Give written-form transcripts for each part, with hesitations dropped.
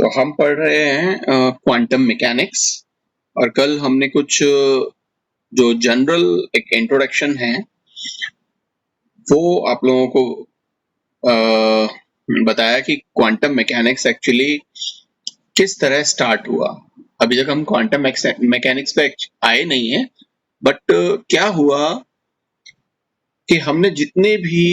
तो हम पढ़ रहे हैं क्वांटम मैकेनिक्स। और कल हमने कुछ जो जनरल एक इंट्रोडक्शन है वो आप लोगों को बताया कि क्वांटम मैकेनिक्स एक्चुअली किस तरह स्टार्ट हुआ। अभी तक हम क्वांटम मैकेनिक्स पे आए नहीं है, बट क्या हुआ कि हमने जितने भी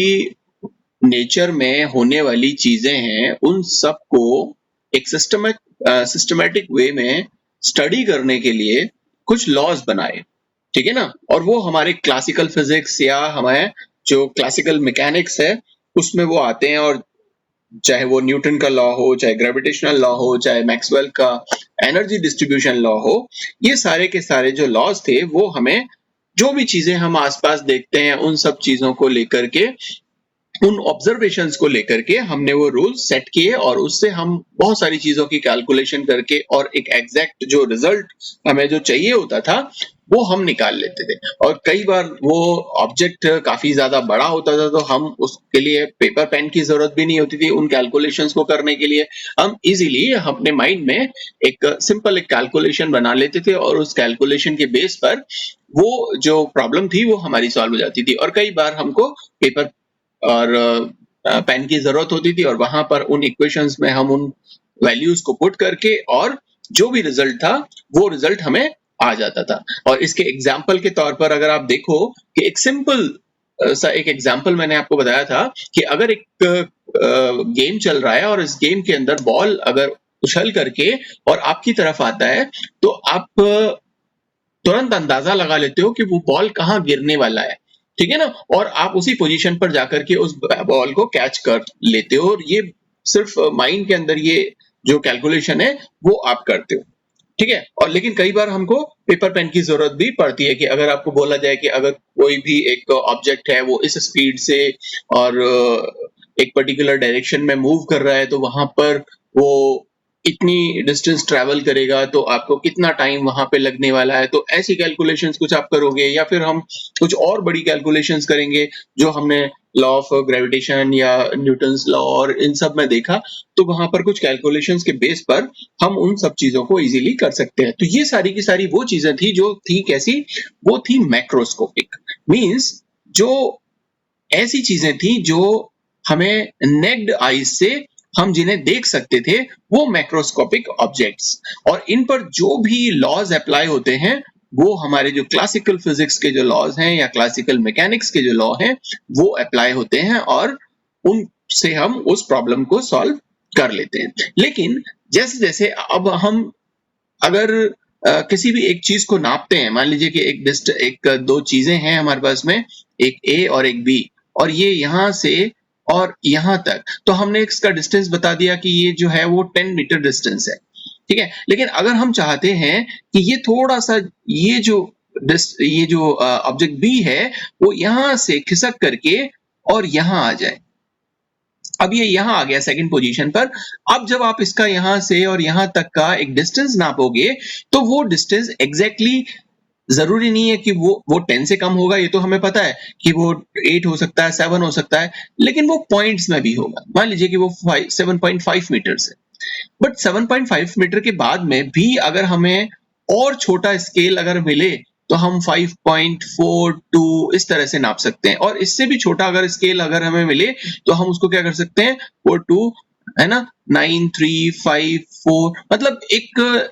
नेचर में होने वाली चीजें हैं उन सबको एक सिस्टमेटिक वे में स्टडी करने के लिए कुछ लॉज बनाए, ठीक है ना। और वो हमारे क्लासिकल फिजिक्स या हमारे जो क्लासिकल मैकेनिक्स है उसमें वो आते हैं। और चाहे वो न्यूटन का लॉ हो, चाहे ग्रेविटेशनल लॉ हो, चाहे मैक्सवेल का एनर्जी डिस्ट्रीब्यूशन लॉ हो, ये सारे के सारे जो लॉज थे वो हमें जो भी चीजें हम आसपास देखते हैं उन सब चीजों को लेकर के, उन ऑब्जर्वेशंस को लेकर के हमने वो रूल सेट किए और उससे हम बहुत सारी चीजों की कैलकुलेशन करके और एक एग्जैक्ट जो रिजल्ट हमें जो चाहिए होता था वो हम निकाल लेते थे। और कई बार वो ऑब्जेक्ट काफी ज्यादा बड़ा होता था तो हम उसके लिए पेपर पेन की जरूरत भी नहीं होती थी उन कैलकुलेशंस को करने के लिए। हम इजीली अपने माइंड में एक सिंपल एक कैलकुलेशन बना लेते थे और उस कैलकुलेशन के बेस पर वो जो प्रॉब्लम थी वो हमारी सॉल्व हो जाती थी। और कई बार हमको पेपर और पेन की जरूरत होती थी और वहां पर उन इक्वेशंस में हम उन वैल्यूज को पुट करके और जो भी रिजल्ट था वो रिजल्ट हमें आ जाता था। और इसके एग्जाम्पल के तौर पर अगर आप देखो कि एक सिंपल सा एक एग्जाम्पल मैंने आपको बताया था कि अगर एक गेम चल रहा है और इस गेम के अंदर बॉल अगर उछल करके और आपकी तरफ आता है तो आप तुरंत अंदाजा लगा लेते हो कि वो बॉल कहाँ गिरने वाला है, ठीक है ना। और आप उसी पोजीशन पर जाकर के उस बॉल को कैच कर लेते हो। और ये सिर्फ माइंड के अंदर ये जो कैलकुलेशन है वो आप करते हो, ठीक है। और लेकिन कई बार हमको पेपर पेन की जरूरत भी पड़ती है कि अगर आपको बोला जाए कि अगर कोई भी एक ऑब्जेक्ट है वो इस स्पीड से और एक पर्टिकुलर डायरेक्शन में मूव कर रहा है तो वहां पर वो इतनी डिस्टेंस ट्रैवल करेगा तो आपको कितना टाइम वहां पे लगने वाला है। तो ऐसी कैलकुलेशंस कुछ आप करोगे या फिर हम कुछ और बड़ी कैलकुलेशंस करेंगे जो हमने लॉ ऑफ ग्रेविटेशन या न्यूटन्स लॉ और इन सब में देखा। तो वहां पर कुछ कैलकुलेशंस के बेस पर हम उन सब चीजों को इजीली कर सकते हैं। तो ये सारी की सारी वो चीजें थी जो थी कैसी, वो थी मैक्रोस्कोपिक। मींस जो ऐसी चीजें थी जो हमें नेक्ड आईज से हम जिन्हें देख सकते थे वो मैक्रोस्कोपिक ऑब्जेक्ट्स। और इन पर जो भी लॉज अप्लाई होते हैं वो हमारे जो क्लासिकल फिजिक्स के जो लॉज हैं या क्लासिकल मैकेनिक्स के जो लॉ हैं वो अप्लाई होते हैं और उनसे हम उस प्रॉब्लम को सॉल्व कर लेते हैं। लेकिन जैसे जैसे अब हम अगर किसी भी एक चीज को नापते हैं, मान लीजिए कि एक दो चीजें हैं हमारे पास में, एक ए और एक बी, और ये यहां से और यहां तक, तो हमने इसका डिस्टेंस बता दिया कि ये जो है वो 10 मीटर डिस्टेंस है, ठीक है। लेकिन अगर हम चाहते हैं कि ये थोड़ा सा ये जो ऑब्जेक्ट बी है वो यहां से खिसक करके और यहां आ जाए, अब ये यहां आ गया सेकंड पोजीशन पर। अब जब आप इसका यहां से और यहां तक का एक डिस्टेंस नापोगे तो वो डिस्टेंस एग्जैक्टली जरूरी नहीं है कि वो 10 से कम होगा, ये तो हमें पता है कि वो 8 हो सकता है, 7 हो सकता है, लेकिन वो पॉइंट्स में भी होगा। मान लीजिए कि वो 7.5 मीटर है, बट 7.5 मीटर के बाद में भी अगर हमें और छोटा स्केल अगर मिले तो हम 5.42 इस तरह से नाप सकते हैं। और इससे भी छोटा अगर स्केल अगर हमें मिले तो हम उसको क्या कर सकते हैं, 42 है ना, 9354, मतलब एक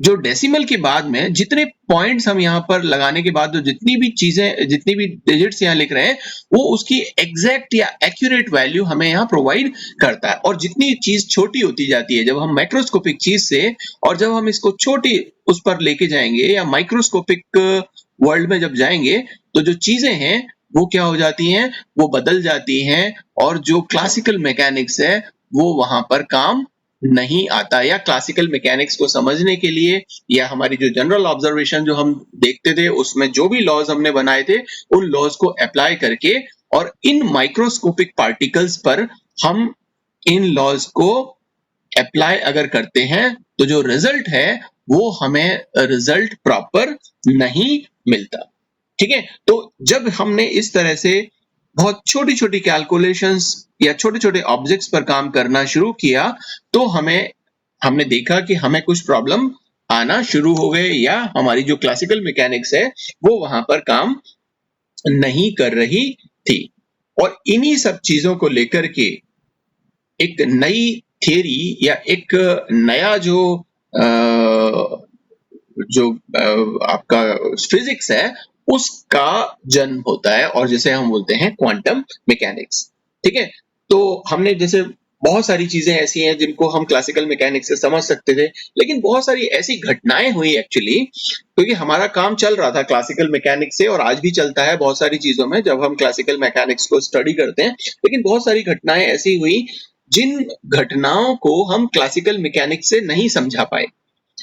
जो डेसिमल के बाद में जितने पॉइंट्स हम यहाँ पर लगाने के बाद जितनी भी चीजें, जितनी भी डिजिट्स यहाँ लिख रहे हैं वो उसकी एग्जैक्ट या एक्यूरेट वैल्यू हमें यहाँ प्रोवाइड करता है। और जितनी चीज छोटी होती जाती है जब हम माइक्रोस्कोपिक चीज से, और जब हम इसको छोटी उस पर लेके जाएंगे या माइक्रोस्कोपिक वर्ल्ड में जब जाएंगे तो जो चीजें हैं वो क्या हो जाती हैं, वो बदल जाती हैं। और जो क्लासिकल मैकेनिक्स है वो वहां पर काम नहीं आता, या क्लासिकल मैकेनिक्स को समझने के लिए या हमारी जो जनरल ऑब्जर्वेशन जो हम देखते थे उसमें जो भी लॉज हमने बनाए थे उन लॉज को अप्लाई करके और इन माइक्रोस्कोपिक पार्टिकल्स पर हम इन लॉज को अप्लाई अगर करते हैं तो जो रिजल्ट है वो हमें रिजल्ट प्रॉपर नहीं मिलता, ठीक है। तो जब हमने इस तरह से बहुत छोटी-छोटी कैलकुलेशंस या छोटे-छोटे ऑब्जेक्ट्स पर काम करना शुरू किया, तो हमने देखा कि हमें कुछ प्रॉब्लम आना शुरू हो गए या हमारी जो क्लासिकल मैकेनिक्स है, वो वहाँ पर काम नहीं कर रही थी। और इन्हीं सब चीज़ों को लेकर के एक नई थियरी या एक नया आपका फिजिक्स है, उसका जन्म होता है और जिसे हम बोलते हैं क्वांटम मैकेनिक्स। ठीक है, तो हमने जैसे बहुत सारी चीजें ऐसी हैं जिनको हम क्लासिकल मैकेनिक्स से समझ सकते थे, लेकिन बहुत सारी ऐसी घटनाएं हुई एक्चुअली, क्योंकि हमारा काम चल रहा था क्लासिकल मैकेनिक्स से और आज भी चलता है बहुत सारी चीजों में जब हम क्लासिकल मैकेनिक्स को स्टडी करते हैं, लेकिन बहुत सारी घटनाएं ऐसी हुई जिन घटनाओं को हम क्लासिकल मैकेनिक्स से नहीं समझा पाए।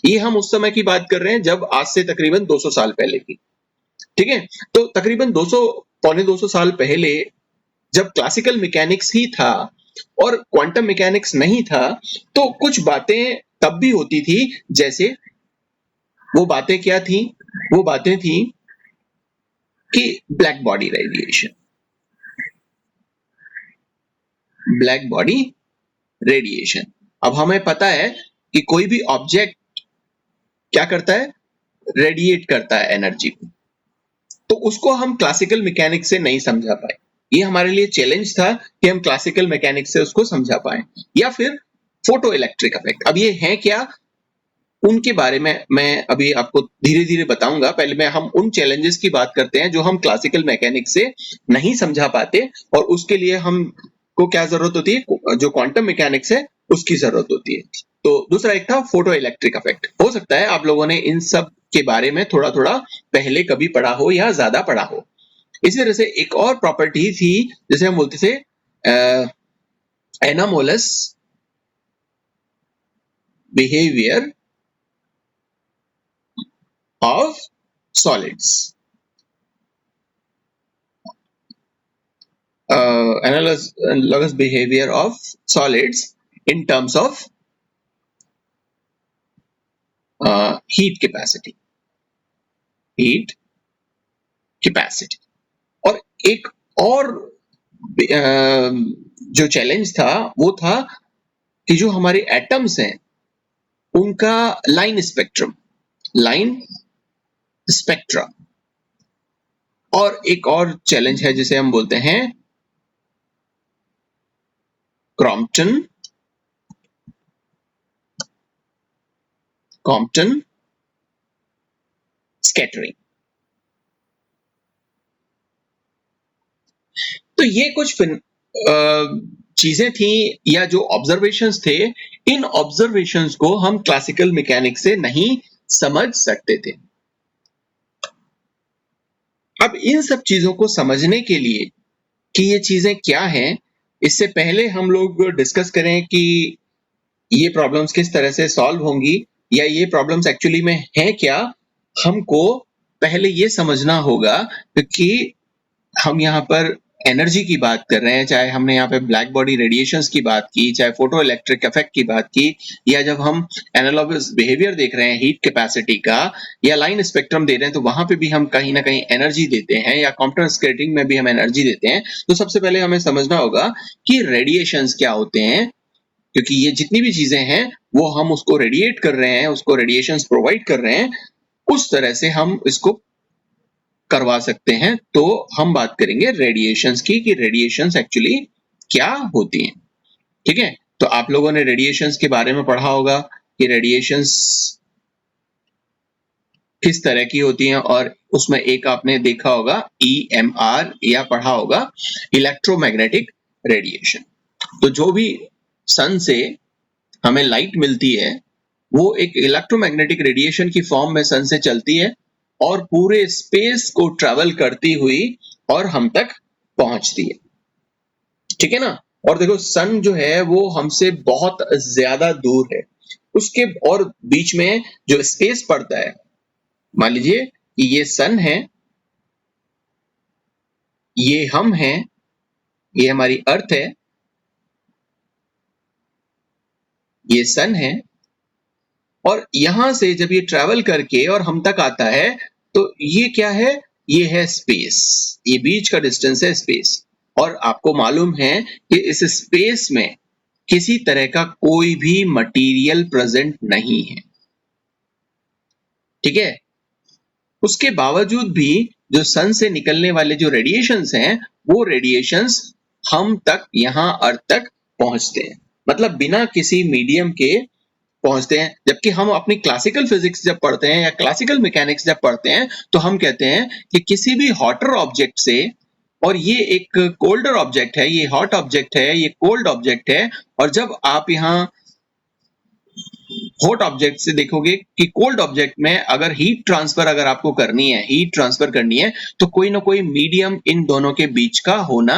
ये हम उस समय की बात कर रहे हैं जब आज से तकरीबन 200 साल पहले की। ठीक है, तो तकरीबन 200 पौने 200 साल पहले जब क्लासिकल मैकेनिक्स ही था और क्वांटम मैकेनिक्स नहीं था, तो कुछ बातें तब भी होती थी। जैसे वो बातें क्या थी? वो बातें थी कि black body radiation, black body radiation. अब हमें पता है कि कोई भी ऑब्जेक्ट क्या करता है? रेडिएट करता है एनर्जी को। तो उसको हम क्लासिकल मैकेनिक्स से नहीं समझा पाए। ये हमारे लिए चैलेंज था कि हम क्लासिकल मैकेनिक्स से उसको समझा पाए। या फिर फोटो इलेक्ट्रिक इफेक्ट। अब ये है क्या, उनके बारे में मैं अभी आपको धीरे धीरे बताऊंगा। पहले हम उन चैलेंजेस की बात करते हैं जो हम क्लासिकल मैकेनिक्स से नहीं समझा पाते, और उसके लिए हमको क्या जरूरत होती है, जो क्वांटम मैकेनिक्स है उसकी जरूरत होती है। तो दूसरा एक था फोटो इलेक्ट्रिक इफेक्ट। हो सकता है आप लोगों ने इन सब के बारे में थोड़ा थोड़ा पहले कभी पढ़ा हो या ज्यादा पढ़ा हो। इसी तरह से एक और प्रॉपर्टी थी जिसे हम बोलते थे anomalous behaviour of solids. Analogous behavior of solids in terms of heat capacity. Heat capacity. और एक और जो चैलेंज था वो था कि जो हमारे एटम्स हैं उनका लाइन स्पेक्ट्रम, लाइन स्पेक्ट्रा। और एक और चैलेंज है जिसे हम बोलते हैं क्रॉम्पटन स्कैटरिंग। तो ये कुछ चीजें थी या जो ऑब्जर्वेशंस थे, इन ऑब्जर्वेशंस को हम क्लासिकल मैकेनिक्स से नहीं समझ सकते थे। अब इन सब चीजों को समझने के लिए कि ये चीजें क्या हैं, इससे पहले हम लोग डिस्कस करें कि ये प्रॉब्लम्स किस तरह से सॉल्व होंगी या ये प्रॉब्लम्स एक्चुअली में हैं क्या। हमको पहले ये समझना होगा कि हम यहाँ पर एनर्जी की बात कर रहे हैं, चाहे हमने यहाँ पे ब्लैक बॉडी रेडिएशंस की बात की, चाहे फोटो इलेक्ट्रिक इफेक्ट की बात की, या जब हम एनालॉगस बिहेवियर देख रहे हैं हीट कैपेसिटी का, या लाइन स्पेक्ट्रम दे रहे हैं, तो वहां पे भी हम कहीं ना कहीं एनर्जी देते हैं, या कॉम्प्यूटर स्केटिंग में भी हम एनर्जी देते हैं। तो सबसे पहले हमें समझना होगा कि रेडिएशंस क्या होते हैं, क्योंकि ये जितनी भी चीजें हैं वो हम उसको रेडिएट कर रहे हैं, उसको रेडिएशंस प्रोवाइड कर रहे हैं, उस तरह से हम इसको करवा सकते हैं। तो हम बात करेंगे रेडिएशंस की, कि रेडिएशंस एक्चुअली क्या होती हैं। ठीक है, तो आप लोगों ने रेडिएशंस के बारे में पढ़ा होगा कि रेडिएशंस किस तरह की होती हैं, और उसमें एक आपने देखा होगा EMR या पढ़ा होगा इलेक्ट्रोमैग्नेटिक रेडिएशन। तो जो भी सन से हमें लाइट मिलती है वो एक इलेक्ट्रोमैग्नेटिक रेडिएशन की फॉर्म में सन से चलती है और पूरे स्पेस को ट्रैवल करती हुई और हम तक पहुंचती है। ठीक है ना। और देखो सन जो है वो हमसे बहुत ज्यादा दूर है, उसके और बीच में जो स्पेस पड़ता है, मान लीजिए कि ये सन है, ये हम हैं, ये हमारी अर्थ है, ये सन है, और यहां से जब ये ट्रैवल करके और हम तक आता है तो ये क्या है, ये है स्पेस, ये बीच का डिस्टेंस है स्पेस। और आपको मालूम है कि इस स्पेस में किसी तरह का कोई भी मटेरियल प्रेजेंट नहीं है, ठीक है। उसके बावजूद भी जो सन से निकलने वाले जो रेडिएशंस हैं, वो रेडिएशंस हम तक, यहाँ अर्थ तक पहुंचते हैं, मतलब बिना किसी मीडियम के पहुंचते हैं। जबकि हम अपनी क्लासिकल फिजिक्स जब पढ़ते हैं या क्लासिकल मैकेनिक्स जब पढ़ते हैं तो हम कहते हैं कि किसी भी हॉटर ऑब्जेक्ट से, और ये एक कोल्डर ऑब्जेक्ट है, ये हॉट ऑब्जेक्ट है, ये कोल्ड ऑब्जेक्ट है, और जब आप यहाँ हॉट ऑब्जेक्ट से देखोगे कि कोल्ड ऑब्जेक्ट में अगर हीट ट्रांसफर अगर आपको करनी है, हीट ट्रांसफर करनी है, तो कोई ना कोई मीडियम इन दोनों के बीच का होना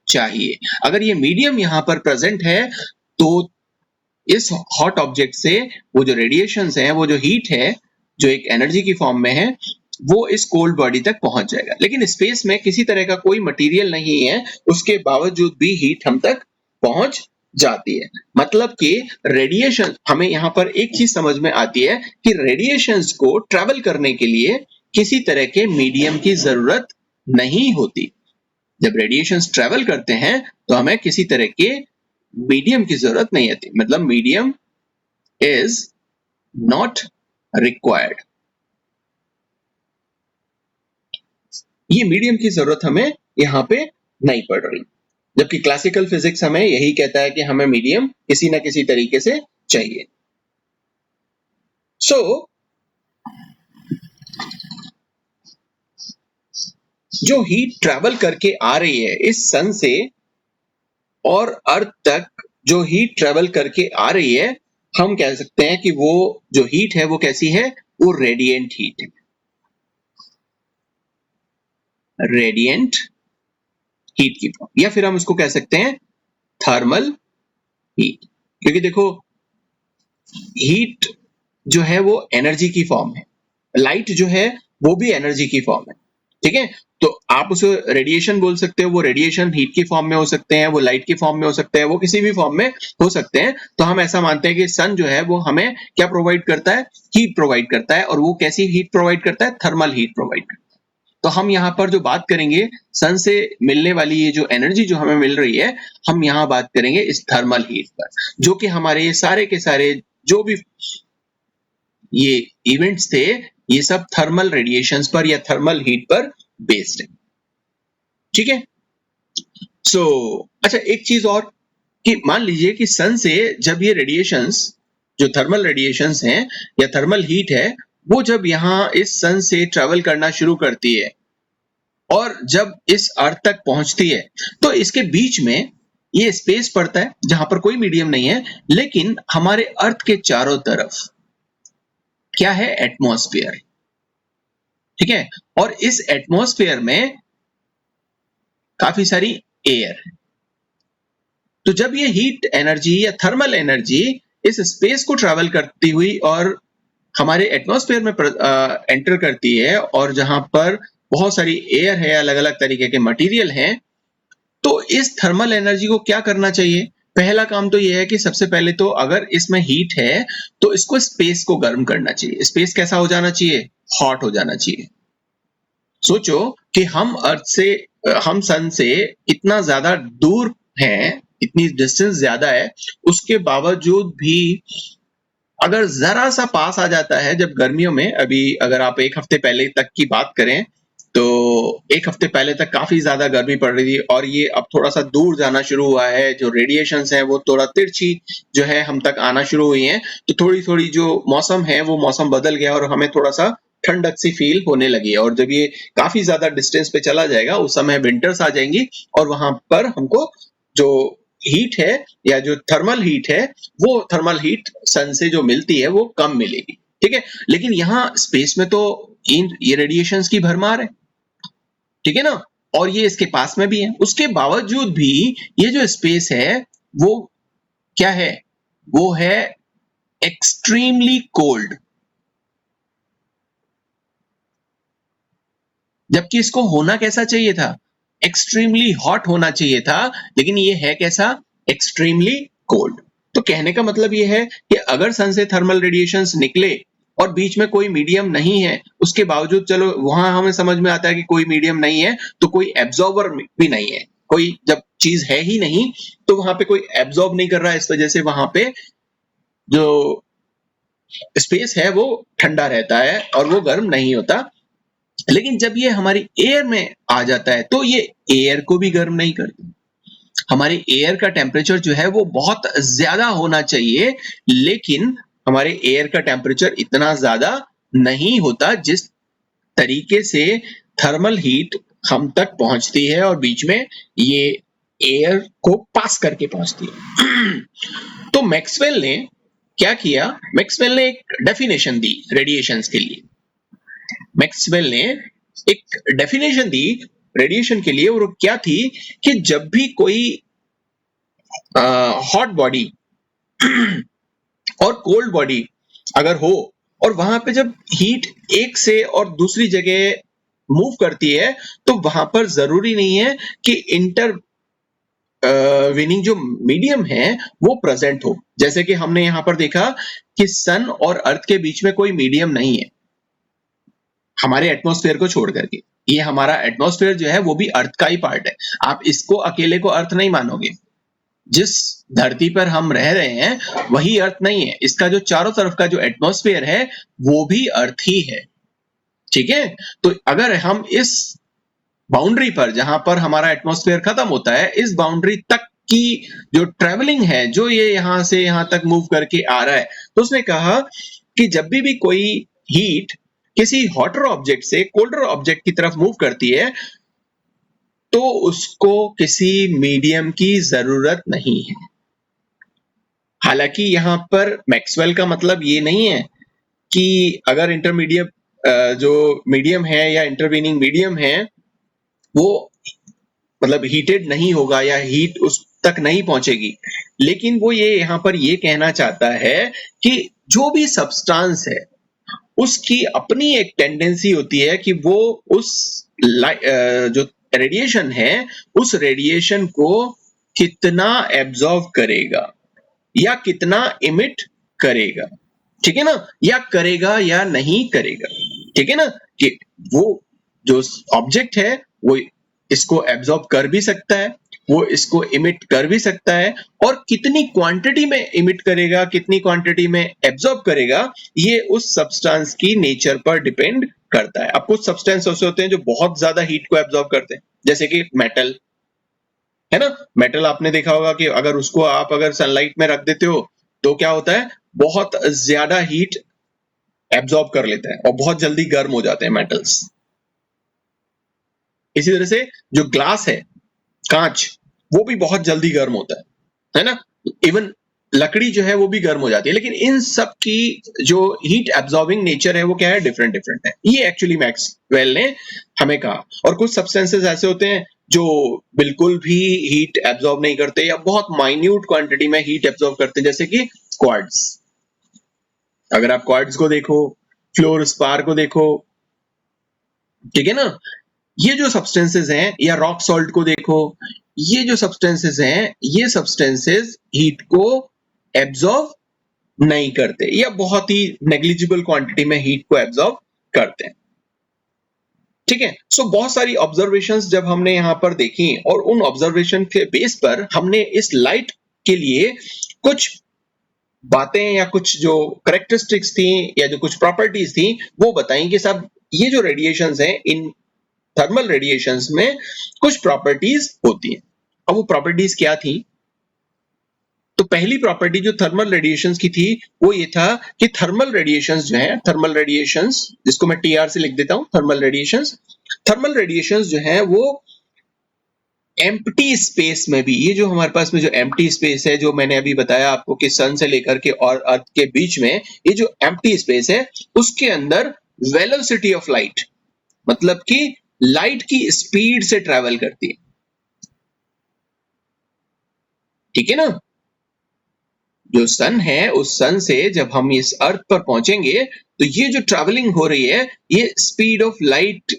चाहिए। अगर ये मीडियम यहाँ पर प्रेजेंट है तो इस हॉट ऑब्जेक्ट से वो जो रेडिएशंस हैं, वो जो हीट है, जो एक एनर्जी की फॉर्म में है, वो इस कोल्ड बॉडी तक पहुंच जाएगा। लेकिन स्पेस में किसी तरह का कोई मटेरियल नहीं है, उसके बावजूद भी हीट हम तक पहुंच जाती है। मतलब कि रेडिएशन, हमें यहाँ पर एक चीज समझ में आती है कि रेडिएशंस को ट्रैवल करने के लिए किसी तरह के मीडियम की जरूरत नहीं होती। जब रेडिएशंस ट्रैवल करते हैं तो हमें किसी तरह के मीडियम की जरूरत नहीं आती, मतलब मीडियम इज नॉट रिक्वायर्ड। ये मीडियम की जरूरत हमें यहाँ पे नहीं पड़ रही, जबकि क्लासिकल फिजिक्स हमें यही कहता है कि हमें मीडियम किसी ना किसी तरीके से चाहिए। सो जो हीट ट्रैवल करके आ रही है इस सन से और अर्थ तक, जो हीट ट्रैवल करके आ रही है, हम कह सकते हैं कि वो जो हीट है वो कैसी है, वो रेडिएंट हीट है, रेडिएंट हीट की फॉर्म, या फिर हम उसको कह सकते हैं थर्मल हीट। क्योंकि देखो हीट जो है वो एनर्जी की फॉर्म है, लाइट जो है वो भी एनर्जी की फॉर्म है, ठीक है। तो आप उसे रेडिएशन बोल सकते हो, वो रेडिएशन हीट की फॉर्म में हो सकते हैं, वो लाइट की फॉर्म में हो सकते हैं, वो किसी भी फॉर्म में हो सकते हैं। तो हम ऐसा मानते हैं कि सन जो है वो हमें क्या प्रोवाइड करता है, हीट प्रोवाइड करता है, और वो कैसी हीट प्रोवाइड करता है, थर्मल हीट प्रोवाइड करता है। तो हम यहाँ पर जो बात करेंगे सन से मिलने वाली ये जो एनर्जी जो हमें मिल रही है, हम यहाँ बात करेंगे इस थर्मल हीट पर, जो कि हमारे ये सारे के सारे जो भी ये इवेंट्स थे, ये सब थर्मल रेडिएशंस पर या थर्मल हीट पर बेस्ड है, ठीक है। सो अच्छा, एक चीज और कि मान लीजिए कि सन से जब ये रेडिएशंस, जो थर्मल रेडिएशंस हैं या थर्मल हीट है, वो जब यहाँ इस सन से ट्रेवल करना शुरू करती है और जब इस अर्थ तक पहुंचती है, तो इसके बीच में ये स्पेस पड़ता है जहां पर कोई मीडियम नहीं है, लेकिन हमारे अर्थ के चारों तरफ क्या है, एटमॉस्फेयर, ठीक है। और इस एटमॉस्फेयर में काफी सारी एयर है। तो जब ये हीट एनर्जी या थर्मल एनर्जी इस स्पेस को ट्रैवल करती हुई और हमारे एटमॉस्फेयर में एंटर करती है, और जहां पर बहुत सारी एयर है, अलग अलग तरीके के मटेरियल हैं, तो इस थर्मल एनर्जी को क्या करना चाहिए, पहला काम तो यह है कि सबसे पहले तो अगर इसमें हीट है तो इसको स्पेस को गर्म करना चाहिए। स्पेस कैसा हो जाना चाहिए, हॉट हो जाना चाहिए। सोचो कि हम अर्थ से, हम सन से इतना ज्यादा दूर हैं, इतनी डिस्टेंस ज्यादा है, उसके बावजूद भी अगर जरा सा पास आ जाता है, जब गर्मियों में, अभी अगर आप एक हफ्ते पहले तक की बात करें तो एक हफ्ते पहले तक काफी ज्यादा गर्मी पड़ रही थी, और ये अब थोड़ा सा दूर जाना शुरू हुआ है, जो रेडिएशंस है वो थोड़ा तिरछी जो है हम तक आना शुरू हुई है, तो थोड़ी थोड़ी जो मौसम है वो मौसम बदल गया और हमें थोड़ा सा ठंडक सी फील होने लगी है। और जब ये काफी ज्यादा डिस्टेंस पे चला जाएगा उस समय विंटर्स आ जाएंगी, और वहां पर हमको जो हीट है या जो थर्मल हीट है, वो थर्मल हीट सन से जो मिलती है वो कम मिलेगी, ठीक है। लेकिन यहाँ स्पेस में तो ये रेडिएशंस की भरमार है, ठीक है ना, और ये इसके पास में भी है। उसके बावजूद भी ये जो स्पेस है वो क्या है, वो है एक्सट्रीमली कोल्ड, जबकि इसको होना कैसा चाहिए था, एक्सट्रीमली हॉट होना चाहिए था, लेकिन ये है कैसा, एक्सट्रीमली कोल्ड। तो कहने का मतलब ये है कि अगर सन से थर्मल रेडिएशंस निकले और बीच में कोई मीडियम नहीं है, उसके बावजूद चलो वहां हमें समझ में आता है कि कोई मीडियम नहीं है, तो कोई एब्जॉर्बर भी नहीं है, कोई जब चीज है ही नहीं तो वहां पे कोई एब्जॉर्ब नहीं कर रहा है, इस वजह से वहां पे जो स्पेस है वो ठंडा रहता है और वो गर्म नहीं होता। लेकिन जब ये हमारी एयर में आ जाता है तो ये एयर को भी गर्म नहीं करता। हमारे एयर का टेम्परेचर जो है वो बहुत ज्यादा होना चाहिए, लेकिन हमारे एयर का टेम्परेचर इतना ज्यादा नहीं होता जिस तरीके से थर्मल हीट हम तक पहुंचती है और बीच में ये एयर को पास करके पहुंचती है। तो मैक्सवेल ने क्या किया, मैक्सवेल ने एक डेफिनेशन दी रेडिएशंस के लिए। मैक्सवेल ने एक डेफिनेशन दी रेडिएशन के लिए, और क्या थी कि जब भी कोई हॉट बॉडी और कोल्ड बॉडी अगर हो और वहां पे जब हीट एक से और दूसरी जगह मूव करती है तो वहां पर जरूरी नहीं है कि इंटर विनिंग जो मीडियम है वो प्रेजेंट हो। जैसे कि हमने यहां पर देखा कि सन और अर्थ के बीच में कोई मीडियम नहीं है हमारे एटमॉस्फेयर को छोड़ करके। ये हमारा एटमॉस्फेयर जो है वो भी अर्थ का ही पार्ट है। आप इसको अकेले को अर्थ नहीं मानोगे। जिस धरती पर हम रह रहे हैं वही अर्थ नहीं है, इसका जो चारों तरफ का जो एटमॉस्फेयर है वो भी अर्थ ही है। ठीक है, तो अगर हम इस बाउंड्री पर जहां पर हमारा एटमॉस्फेयर खत्म होता है, इस बाउंड्री तक की जो ट्रेवलिंग है, जो ये यहां से यहां तक मूव करके आ रहा है, तो उसने कहा कि जब भी कोई हीट किसी हॉटर ऑब्जेक्ट से कोल्डर ऑब्जेक्ट की तरफ मूव करती है तो उसको किसी मीडियम की जरूरत नहीं है। हालांकि यहां पर मैक्सवेल का मतलब ये नहीं है कि अगर इंटरमीडिएट जो मीडियम है या इंटरवीनिंग मीडियम है वो मतलब हीटेड नहीं होगा या हीट उस तक नहीं पहुंचेगी, लेकिन वो ये यहां पर ये कहना चाहता है कि जो भी सब्सटेंस है उसकी अपनी एक टेंडेंसी होती है कि वो उस जो रेडिएशन है उस रेडिएशन को कितना एब्जॉर्ब करेगा या कितना इमिट करेगा। ठीक है ना, या करेगा या नहीं करेगा। ठीक है ना, कि वो जो ऑब्जेक्ट है वो इसको एब्जॉर्ब कर भी सकता है, वो इसको इमिट कर भी सकता है, और कितनी क्वांटिटी में इमिट करेगा कितनी क्वांटिटी में एब्जॉर्ब करेगा ये उस सब्सटेंस की नेचर पर डिपेंड करता है। अब कुछ सब्सटेंस ऐसे होते हैं जो बहुत ज्यादा हीट को एब्जॉर्ब करते हैं, जैसे कि मेटल है ना। मेटल आपने देखा होगा कि अगर उसको आप अगर सनलाइट में रख देते हो तो क्या होता है, बहुत ज्यादा हीट एब्जॉर्ब कर लेता है और बहुत जल्दी गर्म हो जाते हैं मेटल्स। इसी तरह से जो ग्लास है, कांच, वो भी बहुत जल्दी गर्म होता है ना। इवन लकड़ी जो है वो भी गर्म हो जाती है, लेकिन इन सब की जो हीट एब्जॉर्बिंग नेचर है वो क्या है, डिफरेंट डिफरेंट है। ये एक्चुअली मैक्सवेल ने हमें कहा। और कुछ सब्सटेंसेस ऐसे होते हैं जो बिल्कुल भी हीट एब्जॉर्ब नहीं करते या बहुत माइन्यूट क्वांटिटी में हीट एब्जॉर्ब करते हैं, जैसे कि क्वार्ट्ज। अगर आप क्वार्ट्ज को देखो, फ्लोरस्पार को देखो, ठीक है ना, ये जो सब्सटेंसेस हैं, या रॉक सॉल्ट को देखो, ये जो सब्सटेंसेस हैं ये सब्सटेंसेस हीट को एब्जॉर्ब नहीं करते या बहुत ही नेग्लिजिबल क्वांटिटी में हीट को एब्जॉर्ब करते हैं। ठीक है, सो बहुत सारी ऑब्जर्वेशंस जब हमने यहां पर देखी और उन ऑब्जर्वेशन के बेस पर हमने इस लाइट के लिए कुछ बातें या कुछ जो करेक्टरिस्टिक्स थी या जो कुछ प्रॉपर्टीज थी वो बताई कि साहब ये जो रेडिएशंस हैं, इन थर्मल रेडिएशंस में कुछ प्रॉपर्टीज होती हैं। अब वो प्रॉपर्टीज क्या थी? तो पहली प्रॉपर्टी जो थर्मल रेडिएशंस की थी वो ये था कि थर्मल रेडिएशंस जो है, थर्मल रेडिएशंस जिसको मैं टीआर से लिख देता हूं, थर्मल रेडिएशंस जो है वो एम्प्टी स्पेस में भी, ये जो हमारे पास में जो एम्प्टी स्पेस है जो मैंने अभी बताया आपको कि सन से लेकर के और अर्थ के बीच में ये जो एम्प्टी स्पेस है उसके अंदर वेलोसिटी ऑफ लाइट, मतलब कि लाइट की स्पीड से ट्रैवल करती है। ठीक है ना, जो सन है उस सन से जब हम इस अर्थ पर पहुंचेंगे तो ये जो ट्रैवलिंग हो रही है ये स्पीड ऑफ लाइट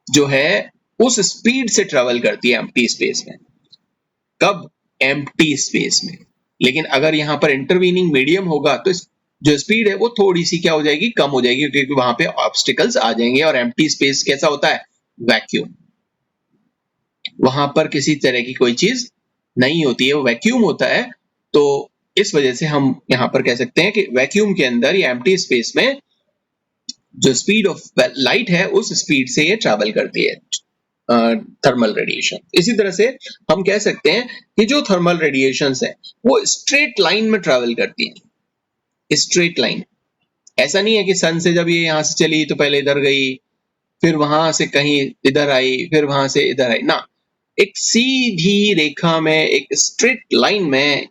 जो है उस स्पीड से ट्रैवल करती है एम्प्टी स्पेस में। कब? एम्प्टी स्पेस में। लेकिन अगर यहां पर इंटरवीनिंग मीडियम होगा तो जो स्पीड है वो थोड़ी सी क्या हो जाएगी, कम हो जाएगी, क्योंकि वहां पे ऑब्स्टिकल्स आ जाएंगे। और एम्प्टी स्पेस कैसा होता है? वैक्यूम। वहां पर किसी तरह की कोई चीज नहीं होती है, वो वैक्यूम होता है। तो इस वजह से हम यहाँ पर कह सकते हैं कि वैक्यूम के अंदर या एम्प्टी स्पेस में जो स्पीड ऑफ लाइट है उस स्पीड से ये ट्रैवल करती है थर्मल रेडिएशन। इसी तरह से हम कह सकते हैं कि जो थर्मल रेडिएशंस है वो स्ट्रेट लाइन में ट्रैवल करती है, स्ट्रेट लाइन। ऐसा नहीं है कि सन से जब ये यहाँ से चली तो पहले इधर गई, फिर वहां से कहीं इधर आई, फिर वहां से इधर आई ना, एक सीधी रेखा में, एक स्ट्रेट लाइन में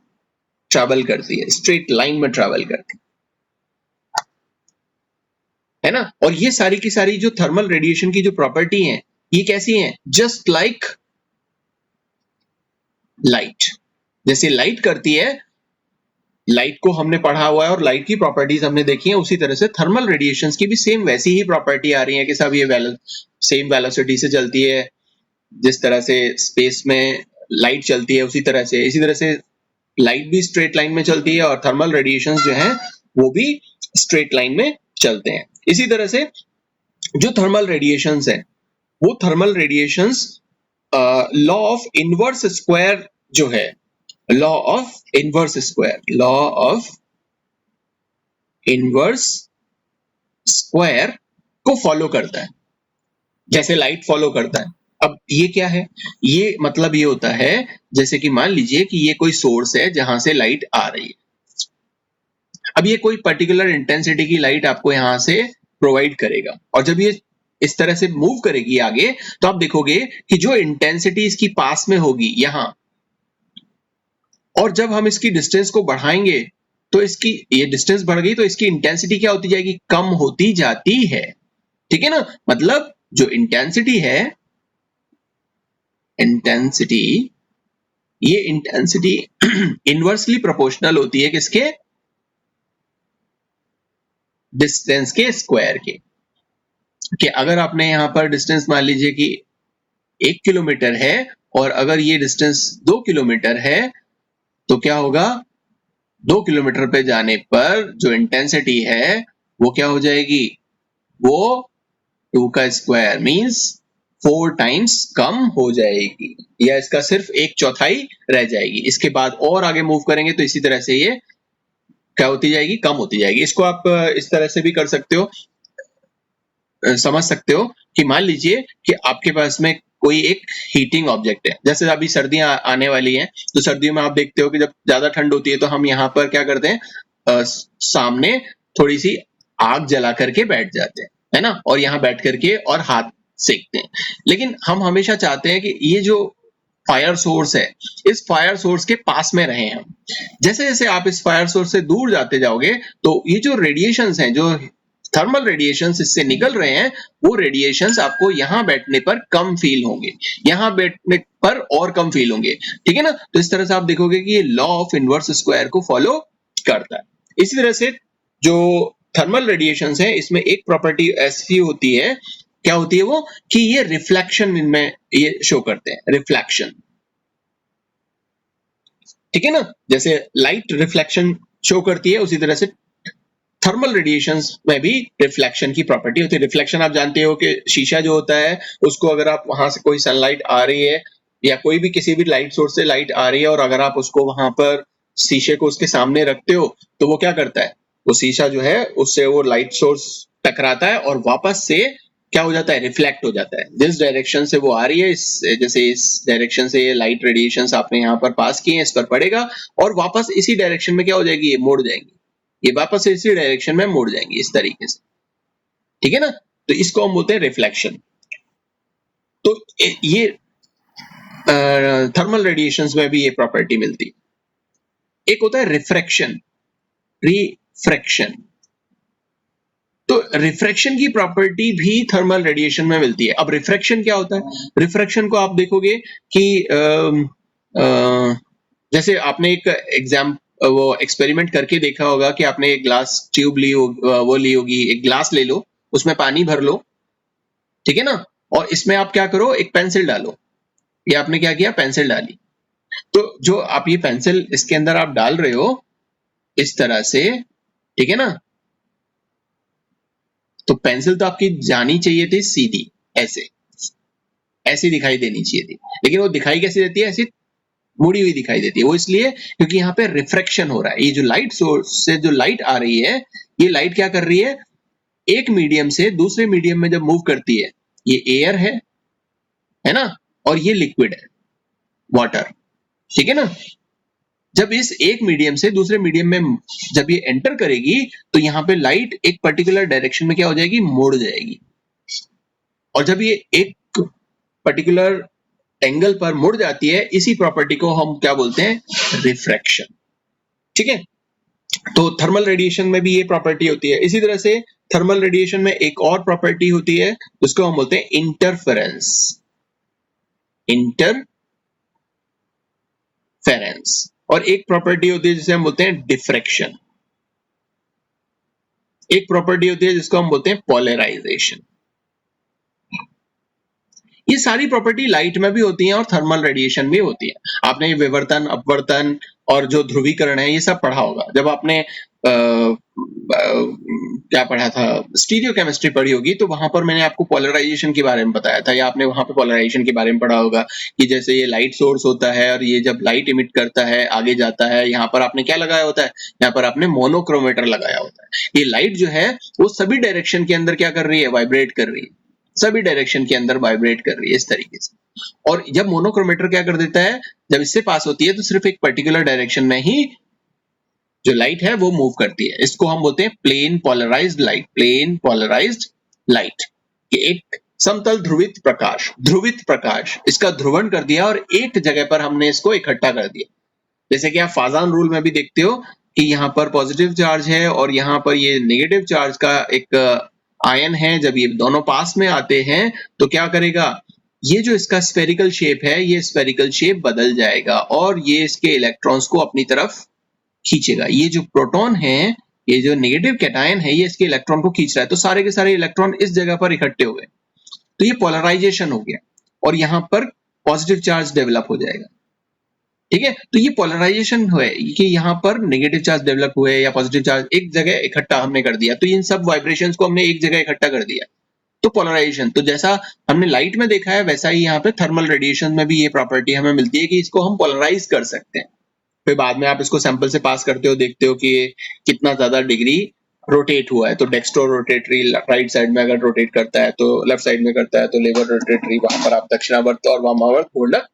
ट्रैवल करती है, स्ट्रेट लाइन में ट्रैवल करती है ना। और ये सारी की सारी जो थर्मल रेडिएशन की जो प्रॉपर्टी है ये कैसी है, जस्ट लाइक लाइट। जैसे लाइट करती है, लाइट को हमने पढ़ा हुआ है और लाइट की प्रॉपर्टीज हमने देखी है, उसी तरह से थर्मल रेडिएशंस की भी सेम वैसी ही प्रॉपर्टी आ रही है कि सब ये सेम वेलोसिटी से चलती है। जिस तरह से स्पेस में लाइट चलती है उसी तरह से, इसी तरह से लाइट भी स्ट्रेट लाइन में चलती है और थर्मल रेडिएशंस जो हैं वो भी स्ट्रेट लाइन में चलते हैं। इसी तरह से जो थर्मल रेडिएशंस है वो thermal radiations law of inverse square जो है, law of inverse square, law of inverse square को फॉलो करता है, जैसे लाइट फॉलो करता है। अब ये क्या है, ये मतलब ये होता है जैसे कि मान लीजिए कि ये कोई सोर्स है जहां से लाइट आ रही है। अब ये कोई पर्टिकुलर इंटेंसिटी की लाइट आपको यहां से प्रोवाइड करेगा, और जब ये इस तरह से मूव करेगी आगे तो आप देखोगे कि जो इंटेंसिटी इसकी पास में होगी यहां, और जब हम इसकी डिस्टेंस को बढ़ाएंगे तो इसकी ये डिस्टेंस बढ़ गई तो इसकी इंटेंसिटी क्या होती जाएगी, कम होती जाती है। ठीक है ना, मतलब जो इंटेंसिटी है, इंटेंसिटी, ये इंटेंसिटी इनवर्सली प्रोपोर्शनल होती है किसके, डिस्टेंस के स्क्वायर के। कि अगर आपने यहां पर डिस्टेंस मान लीजिए कि 1 किलोमीटर है और अगर ये डिस्टेंस 2 किलोमीटर है तो क्या होगा, 2 किलोमीटर पे जाने पर जो इंटेंसिटी है वो क्या हो जाएगी, वो 2 का स्क्वायर मीन्स 4 टाइम्स कम हो जाएगी, या इसका सिर्फ 1/4 रह जाएगी। इसके बाद और आगे मूव करेंगे तो इसी तरह से ये क्या होती जाएगी, कम होती जाएगी। इसको आप इस तरह से भी कर सकते हो, समझ सकते हो कि मान लीजिए कि आपके पास में कोई एक हीटिंग ऑब्जेक्ट है, जैसे अभी सर्दियां आने वाली हैं तो सर्दियों में आप देखते हो कि जब ज्यादा ठंड होती है तो हम यहाँ पर क्या करते हैं, सामने थोड़ी सी आग जला करके बैठ जाते हैं, है ना, और यहाँ बैठ करके और हाथ सेकते हैं। लेकिन हम हमेशा चाहते हैं कि ये जो फायर सोर्स है, इस फायर सोर्स के पास में रहें हम। जैसे जैसे आप इस फायर सोर्स से दूर जाते जाओगे तो ये जो रेडिएशंस हैं, जो थर्मल रेडिएशंस इससे निकल रहे हैं, वो रेडिएशंस आपको यहाँ बैठने पर कम फील होंगे, यहाँ बैठने पर और कम फील होंगे। ठीक है ना, तो इस तरह से आप देखोगे कि ये लॉ ऑफ इनवर्स स्क्वायर को फॉलो करता है। इसी तरह से जो थर्मल रेडिएशंस है इसमें एक प्रॉपर्टी ऐसी होती है, क्या होती है वो, कि ये रिफ्लेक्शन इनमें ये शो करते हैं, रिफ्लेक्शन। ठीक है ना, जैसे लाइट रिफ्लेक्शन शो करती है उसी तरह से थर्मल रेडिएशंस में भी रिफ्लेक्शन की प्रॉपर्टी होती है। रिफ्लेक्शन आप जानते हो कि शीशा जो होता है उसको अगर आप वहां से कोई सनलाइट आ रही है या कोई भी किसी भी लाइट सोर्स से लाइट आ रही है और अगर आप उसको वहां पर शीशे को उसके सामने रखते हो तो वो क्या करता है, वो शीशा जो है उससे वो लाइट सोर्स टकराता है और वापस से क्या हो जाता है, रिफ्लेक्ट हो जाता है। जिस डायरेक्शन से वो आ रही है, जैसे इस डायरेक्शन से ये लाइट रेडिएशंस आपने यहाँ पर पास किए हैं, इस पर पड़ेगा और वापस इसी डायरेक्शन में क्या हो जाएगी, ये मुड़ जाएंगी, ये वापस इसी डायरेक्शन में मुड़ जाएंगी इस तरीके से। ठीक है ना, तो इसको हम बोलते हैं रिफ्लेक्शन। तो ये थर्मल रेडिएशंस में भी ये प्रॉपर्टी मिलती है। एक होता है रिफ्रैक्शन, रिफ्रैक्शन। तो रिफ्रैक्शन की प्रॉपर्टी भी थर्मल रेडिएशन में मिलती है। अब रिफ्रैक्शन क्या होता है, रिफ्रैक्शन को आप देखोगे कि जैसे आपने एक एग्जाम वो एक्सपेरिमेंट करके देखा होगा कि आपने एक ग्लास ट्यूब ली हो, वो ली होगी, एक ग्लास ले लो, उसमें पानी भर लो, ठीक है ना, और इसमें आप क्या करो, एक पेंसिल डालो। ये आपने क्या किया, पेंसिल डाली। तो जो आप ये पेंसिल इसके अंदर आप डाल रहे हो इस तरह से, ठीक है ना, तो पेंसिल तो आपकी जानी चाहिए थी सीधी ऐसे, ऐसी दिखाई देनी चाहिए थी, लेकिन वो दिखाई कैसी देती है, ऐसी मुड़ी हुई दिखाई देती है। वो इसलिए क्योंकि यहाँ पे रिफ्रैक्शन हो रहा है। ये जो लाइट सोर्स से जो लाइट आ रही है, ये लाइट क्या कर रही है, एक मीडियम से दूसरे मीडियम में जब मूव करती है, ये एयर है ना, और ये लिक्विड है, वाटर, ठीक है ना। जब इस एक मीडियम से दूसरे मीडियम में जब ये एंटर करेगी, तो यहाँ पे लाइट एक पर्टिकुलर डायरेक्शन में क्या हो जाएगी, मुड़ जाएगी। और जब ये एक पर्टिकुलर एंगल पर मुड़ जाती है, इसी प्रॉपर्टी को हम क्या बोलते हैं, रिफ्रैक्शन, ठीक है। तो थर्मल रेडिएशन में भी ये प्रॉपर्टी होती है। इसी तरह से थर्मल रेडिएशन में एक और प्रॉपर्टी होती है, जिसको हम बोलते हैं इंटरफेरेंस। इंटरफेरेंस। और एक प्रॉपर्टी होती है जिसे हम बोलते हैं डिफ्रैक्शन। एक प्रॉपर्टी होती है जिसको हम बोलते हैं पोलराइजेशन। ये सारी प्रॉपर्टी लाइट में भी होती हैं और थर्मल रेडिएशन में होती है। आपने ये विवर्तन, अपवर्तन और जो ध्रुवीकरण है, ये सब पढ़ा होगा। जब आपने क्या पढ़ा था, स्टीरियो केमिस्ट्री पढ़ी होगी, तो वहां पर मैंने आपको पोलराइजेशन के बारे में बताया था, या आपने वहां पे पोलराइजेशन के बारे में पढ़ा होगा कि जैसे ये लाइट सोर्स होता है और ये जब लाइट इमिट करता है, आगे जाता है, यहाँ पर आपने क्या लगाया होता है, यहाँ पर आपने मोनोक्रोमेटर लगाया होता है। ये लाइट जो है वो सभी डायरेक्शन के अंदर क्या कर रही है, वाइब्रेट कर रही है, सभी डायरेक्शन के अंदर वाइब्रेट कर रही है इस तरीके से। और जब मोनोक्रोमेटर क्या कर देता है, जब इससे पास होती है तो सिर्फ एक पर्टिकुलर डायरेक्शन में ही जो लाइट है वो मूव करती है। इसको हम बोलते हैं plane polarized light. Plane polarized light, एक समतल ध्रुवित प्रकाश, ध्रुवित प्रकाश, इसका ध्रुवण कर दिया और एक जगह पर हमने इसको इकट्ठा कर दिया। जैसे कि आप फाजान रूल में भी देखते हो कि यहाँ पर पॉजिटिव चार्ज है और यहाँ पर ये नेगेटिव चार्ज का एक आयन है। जब ये दोनों पास में आते हैं तो क्या करेगा, ये जो इसका स्फेरिकल शेप है, ये स्फेरिकल शेप बदल जाएगा और ये इसके इलेक्ट्रॉन्स को अपनी तरफ खींचेगा। ये जो प्रोटॉन है, ये जो नेगेटिव कैटायन है, ये इसके इलेक्ट्रॉन को खींच रहा है, तो सारे के सारे इलेक्ट्रॉन इस जगह पर इकट्ठे हो गए, तो ये पोलराइजेशन हो गया और यहाँ पर पॉजिटिव चार्ज डेवलप हो जाएगा, ठीक है। तो ये पोलराइजेशन हुए कि यहाँ पर नेगेटिव चार्ज डेवलप हुए या पॉजिटिव चार्ज एक जगह इकट्ठा हमने कर दिया, तो इन सब वाइब्रेशंस को हमने एक जगह इकट्ठा कर दिया, तो पोलराइजेशन। तो जैसा हमने लाइट में देखा है, वैसा ही यहाँ पे थर्मल रेडिएशन में भी ये प्रॉपर्टी हमें मिलती है कि इसको हम पोलराइज कर सकते हैं। फिर बाद में आप इसको सैंपल से पास करते हो, देखते हो कि कितना ज्यादा डिग्री रोटेट हुआ है, तो डेक्स्ट्रो रोटेटरी राइट साइड में अगर रोटेट करता है, तो लेफ्ट साइड में करता है तो लेवर रोटेटरी, वहां पर आप दक्षिणावर्त और वामावर्त घूर्णक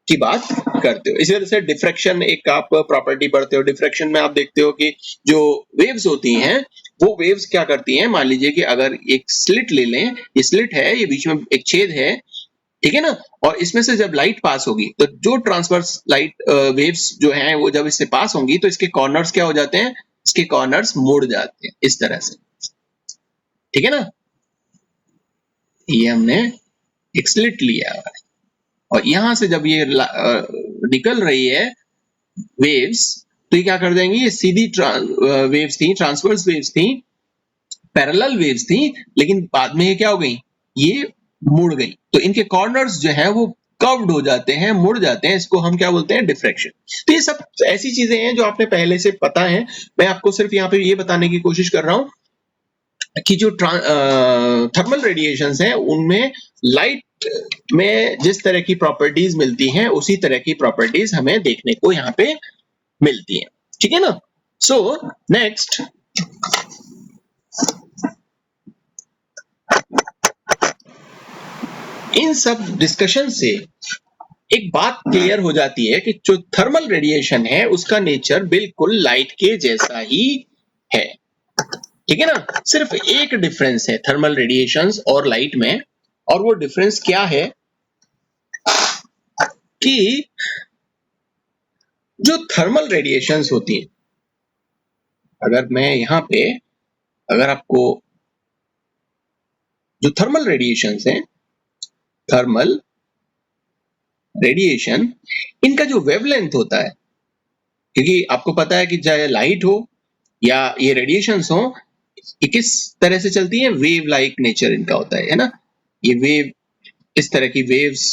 की बात करते हो। इसी तरह से डिफ्रैक्शन एक आप प्रॉपर्टी पढ़ते हो। डिफ्रैक्शन में आप देखते हो कि जो वेव्स होती हैं, वो वेव्स क्या करती हैं, मान लीजिए कि अगर एक स्लिट ले लें, ये स्लिट है, ये बीच में एक छेद है, ठीक है ना, और इसमें से जब लाइट पास होगी, तो जो ट्रांसवर्स लाइट वेव्स जो हैं, वो जब इससे पास होंगी तो इसके कॉर्नर्स क्या हो जाते हैं, इसके कॉर्नर्स मुड़ जाते हैं इस तरह से, ठीक है ना। ये हमने एक स्लिट लिया है और यहां से जब ये निकल रही है वेव्स, तो ये क्या कर देंगी, ये सीधी वेव्स थी, ट्रांसवर्स वेव्स थी, पैरेलल वेव्स थी, लेकिन बाद में ये क्या हो गई, ये मुड़ गई, तो इनके कॉर्नर्स जो है वो कर्व्ड हो जाते हैं, मुड़ जाते हैं। इसको हम क्या बोलते हैं, डिफ्रैक्शन। तो ये सब ऐसी चीजें हैं जो आपने पहले से पता है। मैं आपको सिर्फ यहाँ पे ये बताने की कोशिश कर रहा हूं कि जो थर्मल रेडिएशंस हैं, उनमें लाइट में जिस तरह की प्रॉपर्टीज मिलती हैं, उसी तरह की प्रॉपर्टीज हमें देखने को यहाँ पे मिलती हैं, ठीक है ना। सो नेक्स्ट, इन सब डिस्कशन से एक बात क्लियर हो जाती है कि जो थर्मल रेडिएशन है, उसका नेचर बिल्कुल लाइट के जैसा ही है, ठीक है ना। सिर्फ एक डिफरेंस है थर्मल रेडिएशंस और लाइट में, और वो डिफरेंस क्या है कि जो थर्मल रेडिएशंस होती हैं, अगर मैं यहां पे अगर आपको जो थर्मल रेडिएशंस हैं, थर्मल रेडिएशन, इनका जो वेवलेंथ होता है, क्योंकि आपको पता है कि चाहे लाइट हो या ये रेडिएशंस हो, ये किस तरह से चलती है, वेव लाइक नेचर इनका होता है ना। ये वेव इस तरह की वेव्स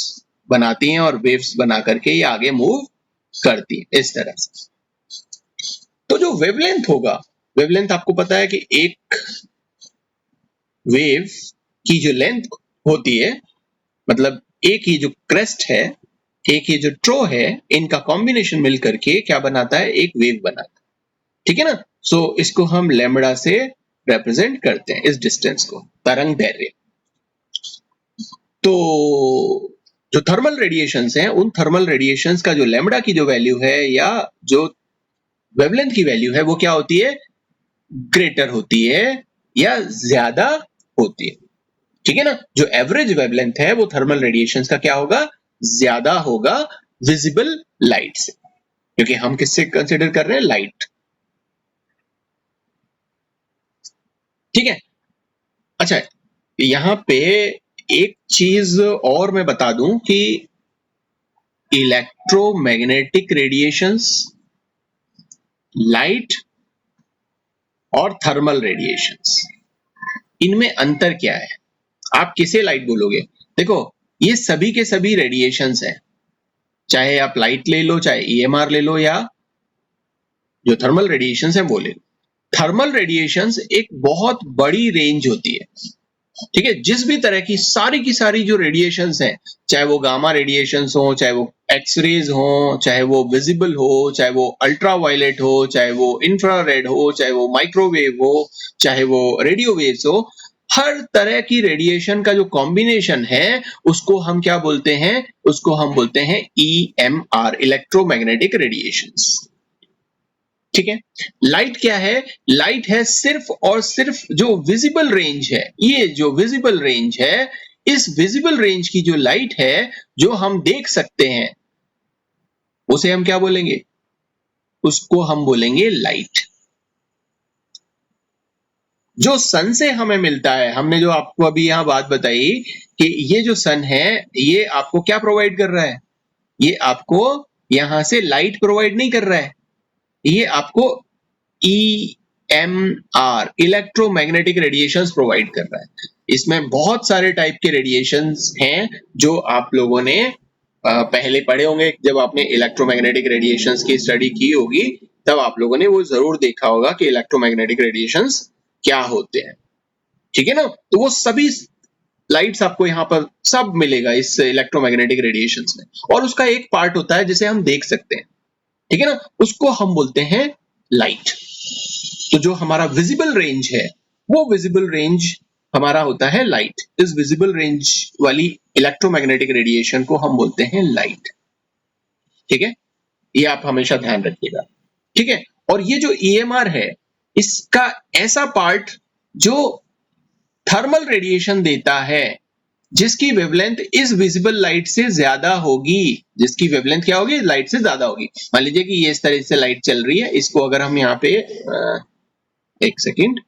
बनाती हैं और वेव्स बना करके ये आगे मूव करती है इस तरह से। तो जो वेवलेंथ होगा, वेवलेंथ आपको पता है कि एक वेव की जो लेंथ होती है, मतलब एक ये जो क्रेस्ट है, एक ये जो ट्रो है, इनका कॉम्बिनेशन मिल करके क्या बनाता है, एक वेव बनाता है, ठीक है ना। सो इसको हम लैम्बडा से रिप्रेजेंट करते हैं, इस डिस्टेंस को, तरंग दैर्घ्य। तो जो थर्मल रेडिएशंस हैं, उन थर्मल रेडिएशंस का जो लैम्बडा की जो वैल्यू है या जो वेवलेंथ की वैल्यू है वो क्या होती है, ग्रेटर होती है या ज्यादा होती है, ठीक है ना। जो एवरेज वेवलेंथ है वो थर्मल रेडिएशंस का क्या होगा, ज्यादा होगा विजिबल लाइट से, क्योंकि हम किससे कंसीडर कर रहे हैं, लाइट, ठीक है। अच्छा, यहां पे एक चीज और मैं बता दूं कि इलेक्ट्रोमैग्नेटिक रेडिएशंस, लाइट और थर्मल रेडिएशंस, इनमें अंतर क्या है, आप किसे लाइट बोलोगे। देखो, ये सभी के सभी रेडिएशंस हैं, चाहे आप लाइट ले लो, चाहे ईएमआर ले लो, या जो थर्मल रेडिएशंस हैं वो ले लो। थर्मल रेडिएशंस एक बहुत बड़ी रेंज होती है, ठीक है। जिस भी तरह की सारी जो रेडिएशंस हैं, चाहे वो गामा रेडिएशंस हो, चाहे वो एक्सरेज हो, चाहे वो विजिबल हो, चाहे वो अल्ट्रावायलेट हो, चाहे वो इंफ्रारेड हो, चाहे वो माइक्रोवेव हो, चाहे वो रेडियो वेव्स हो, हर तरह की रेडिएशन का जो कॉम्बिनेशन है उसको हम क्या बोलते हैं, उसको हम बोलते हैं EMR, इलेक्ट्रोमैग्नेटिक रेडिएशंस, ठीक है। लाइट क्या है, लाइट है सिर्फ और सिर्फ जो विजिबल रेंज है, ये जो विजिबल रेंज है, इस विजिबल रेंज की जो लाइट है जो हम देख सकते हैं, उसे हम क्या बोलेंगे, उसको हम बोलेंगे लाइट। जो सन से हमें मिलता है, हमने जो आपको अभी यहां बात बताई कि ये जो सन है ये आपको क्या प्रोवाइड कर रहा है, ये आपको यहां से लाइट प्रोवाइड नहीं कर रहा है, ये आपको EMR, इलेक्ट्रोमैग्नेटिक रेडिएशंस प्रोवाइड कर रहा है। इसमें बहुत सारे टाइप के रेडिएशंस हैं जो आप लोगों ने पहले पढ़े होंगे, जब आपने इलेक्ट्रोमैग्नेटिक रेडिएशंस की स्टडी की होगी तब आप लोगों ने वो जरूर देखा होगा कि इलेक्ट्रोमैग्नेटिक रेडिएशंस क्या होते हैं, ठीक है ना। तो वो सभी लाइट्स आपको यहाँ पर सब मिलेगा इस इलेक्ट्रोमैग्नेटिक रेडिएशंस में, और उसका एक पार्ट होता है जिसे हम देख सकते हैं, ठीक है ना, उसको हम बोलते हैं लाइट। तो जो हमारा विजिबल रेंज है वो विजिबल रेंज हमारा होता है लाइट, इस विजिबल रेंज वाली इलेक्ट्रोमैग्नेटिक रेडिएशन को हम बोलते हैं लाइट, ठीक है। ये आप हमेशा ध्यान रखिएगा, ठीक है। और ये जो EMR है, इसका ऐसा पार्ट जो थर्मल रेडिएशन देता है, जिसकी वेवलेंथ इस विजिबल लाइट से ज्यादा होगी, जिसकी वेवलेंथ क्या होगी, लाइट से ज्यादा होगी। मान लीजिए कि ये इस तरह से लाइट चल रही है, इसको अगर हम यहाँ पे एक सेकेंड,